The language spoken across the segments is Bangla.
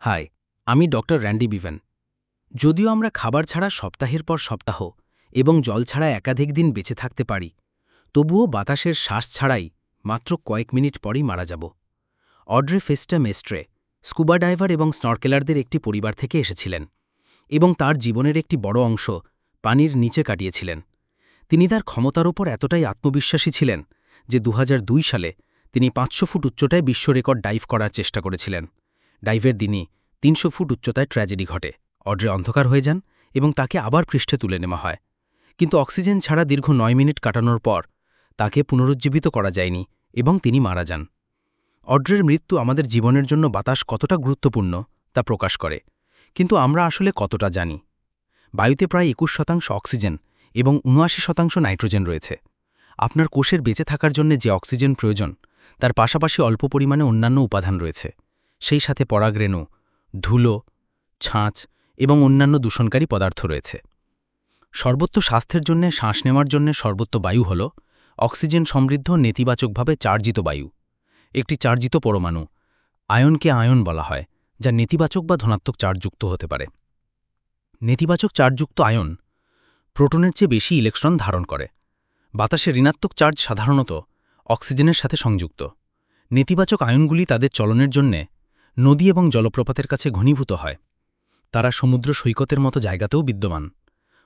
হাই, আমি ডক্টর র্যান্ডি বিভেন। যদিও আমরা খাবার ছাড়া সপ্তাহের পর সপ্তাহ এবং জল ছাড়া একাধিক দিন বেঁচে থাকতে পারি, তবুও বাতাসের শ্বাস ছাড়াই মাত্র কয়েক মিনিট পরই মারা যাব। অড্রে ফেস্টা মেস্ট্রে স্কুবা ডাইভার এবং স্নরকেলারদের একটি পরিবার থেকে এসেছিলেন এবং তার জীবনের একটি বড় অংশ পানির নিচে কাটিয়েছিলেন। তিনি তার ক্ষমতার ওপর এতটাই আত্মবিশ্বাসী ছিলেন যে ২০০২ সালে তিনি ৫০০ ফুট উচ্চতায় বিশ্ব রেকর্ড ডাইভ করার চেষ্টা করেছিলেন। ডাইভের দিনই ৩০০ ফুট উচ্চতায় ট্র্যাজেডি ঘটে। অড্রে অন্ধকার হয়ে যান এবং তাকে আবার পৃষ্ঠে তুলে নেওয়া হয়, কিন্তু অক্সিজেন ছাড়া দীর্ঘ ৯ মিনিট কাটানোর পর তাকে পুনরুজ্জীবিত করা যায়নি এবং তিনি মারা যান। অড্রের মৃত্যু আমাদের জীবনের জন্য বাতাস কতটা গুরুত্বপূর্ণ তা প্রকাশ করে, কিন্তু আমরা আসলে কতটা জানি। বায়ুতে প্রায় ২১% অক্সিজেন এবং ৭৯% নাইট্রোজেন রয়েছে। আপনার কোষের বেঁচে থাকার জন্য যে অক্সিজেন প্রয়োজন তার পাশাপাশি অল্প পরিমাণে অন্যান্য উপাদান রয়েছে, সেই সাথে পরাগরেণু, ধুলো, ছাঁচ এবং অন্যান্য দূষণকারী পদার্থ রয়েছে। সর্বোত্ত স্বাস্থ্যের জন্য শ্বাস নেওয়ার জন্য সর্বোত্ত বায়ু হল অক্সিজেন সমৃদ্ধ নেতিবাচকভাবে চার্জিত বায়ু। একটি চার্জিত পরমাণু, আয়নকে আয়ন বলা হয়, যা নেতিবাচক বা ধনাত্মক চার্জযুক্ত হতে পারে। নেতিবাচক চার্জযুক্ত আয়ন প্রোটনের চেয়ে বেশি ইলেকট্রন ধারণ করে। বাতাসে ঋণাত্মক চার্জ সাধারণত অক্সিজেনের সাথে সংযুক্ত। নেতিবাচক আয়নগুলি তাদের চলনের জন্যে নদী এবং জলপ্রপাতের কাছে ঘনীভূত হয়। তারা সমুদ্র সৈকতের মতো জায়গাতেও বিদ্যমান।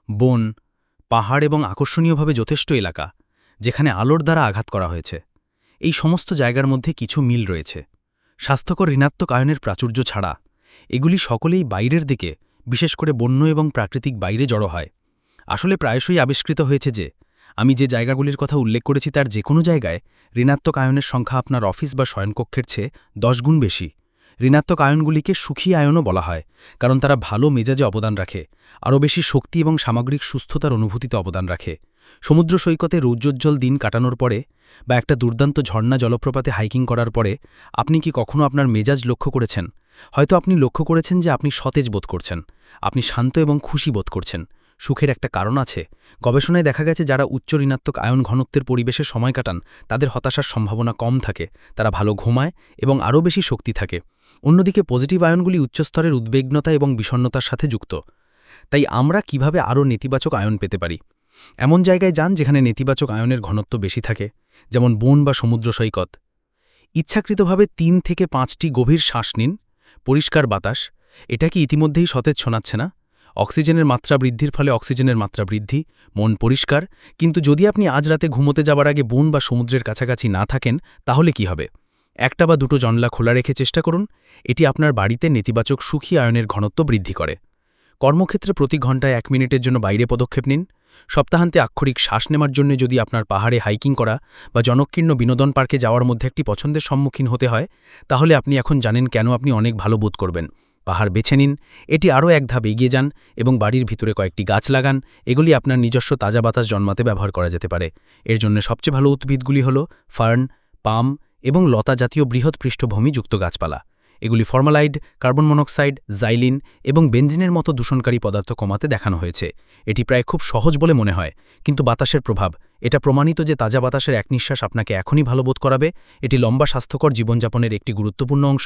বন, পাহাড় এবং আকর্ষণীয়ভাবে যথেষ্ট এলাকা যেখানে আলোর দ্বারা আঘাত করা হয়েছে, এই সমস্ত জায়গার মধ্যে কিছু মিল রয়েছে। স্বাস্থ্যকর ঋণাত্মক আয়নের প্রাচুর্য ছাড়া এগুলি সকলেই বাইরের দিকে, বিশেষ করে বন্য এবং প্রাকৃতিক বাইরে জড়ো হয়। আসলে প্রায়শই আবিষ্কৃত হয়েছে যে আমি যে জায়গাগুলির কথা উল্লেখ করেছি তার যে কোনো জায়গায় ঋণাত্মক আয়নের সংখ্যা আপনার অফিস বা শয়নকক্ষের চেয়ে ১০ গুণ বেশি। ঋণাত্মক আয়নগুলিকে সুখী আয়নও বলা হয়, কারণ তারা ভালো মেজাজে অবদান রাখে, আরও বেশি শক্তি এবং সামগ্রিক সুস্থতার অনুভূতিতে অবদান রাখে। সমুদ্র সৈকতে রৌদ্রোজ্জ্বল দিন কাটানোর পরে বা একটা দুর্দান্ত ঝর্ণা জলপ্রপাতে হাইকিং করার পরে আপনি কি কখনো আপনার মেজাজ লক্ষ্য করেছেন? হয়তো আপনি লক্ষ্য করেছেন যে আপনি সতেজ বোধ করছেন, আপনি শান্ত এবং খুশি বোধ করছেন। সুখের একটা কারণ আছে। গবেষণায় দেখা গেছে যারা উচ্চ ঋণাত্মক আয়ন ঘনত্বের পরিবেশে সময় কাটান তাদের হতাশার সম্ভাবনা কম থাকে, তারা ভালো ঘুমায় এবং আরও বেশি শক্তি থাকে। অন্যদিকে পজিটিভ আয়নগুলি উচ্চস্তরের উদ্বিগ্নতা এবং বিষণ্ণতার সাথে যুক্ত। তাই আমরা কিভাবে আরও নেতিবাচক আয়ন পেতে পারি? এমন জায়গায় যান যেখানে নেতিবাচক আয়নের ঘনত্ব বেশি থাকে, যেমন বন বা সমুদ্র সৈকত। ইচ্ছাকৃতভাবে ৩ থেকে ৫টি গভীর শ্বাস নিন। পরিষ্কার বাতাস, এটা কি ইতিমধ্যেই সতেজ শোনাচ্ছে না? অক্সিজেনের মাত্রা বৃদ্ধির ফলে অক্সিজেনের মাত্রা বৃদ্ধি, মন পরিষ্কার। কিন্তু যদি আপনি আজ রাতে ঘুমোতে যাবার আগে বন বা সমুদ্রের কাছাকাছি না থাকেন, তাহলে কি হবে? একটা বা দুটো জানলা খোলা রেখে চেষ্টা করুন। এটি আপনার বাড়িতে নেতিবাচক সুখী আয়নের ঘনত্ব বৃদ্ধি করে। কর্মক্ষেত্রে প্রতি ঘন্টায় ১ মিনিটের জন্য বাইরে পদক্ষেপ নিন। সপ্তাহান্তে আক্ষরিক শ্বাস নেওয়ার জন্য যদি আপনার পাহাড়ে হাইকিং করা বা জনকীর্ণ বিনোদন পার্কে যাওয়ার মধ্যে একটি পছন্দের সম্মুখীন হতে হয়, তাহলে আপনি এখন জানেন কেন আপনি অনেক ভালো বোধ করবেন। পাহাড় বেছে নিন, এটি আরও এক ধাপ এগিয়ে যান এবং বাড়ির ভিতরে কয়েকটি গাছ লাগান। এগুলি আপনার নিজস্ব তাজা বাতাস জন্মাতে ব্যবহার করা যেতে পারে। এর জন্য সবচেয়ে ভালো উদ্ভিদগুলি হল ফার্ন, পাম এবং লতা জাতীয় বৃহৎ পৃষ্ঠভূমিযুক্ত গাছপালা। এগুলি ফর্মালাইড, কার্বন মনোক্সাইড, জাইলিন এবং বেনজিনের মতো দূষণকারী পদার্থ কমাতে দেখানো হয়েছে। এটি প্রায় খুব সহজ বলে মনে হয়, কিন্তু বাতাসের প্রভাব, এটা প্রমাণিত যে তাজা বাতাসের এক নিঃশ্বাস আপনাকে এখনই ভালো বোধ করাবে। এটি লম্বা স্বাস্থ্যকর জীবনযাপনের একটি গুরুত্বপূর্ণ অংশ।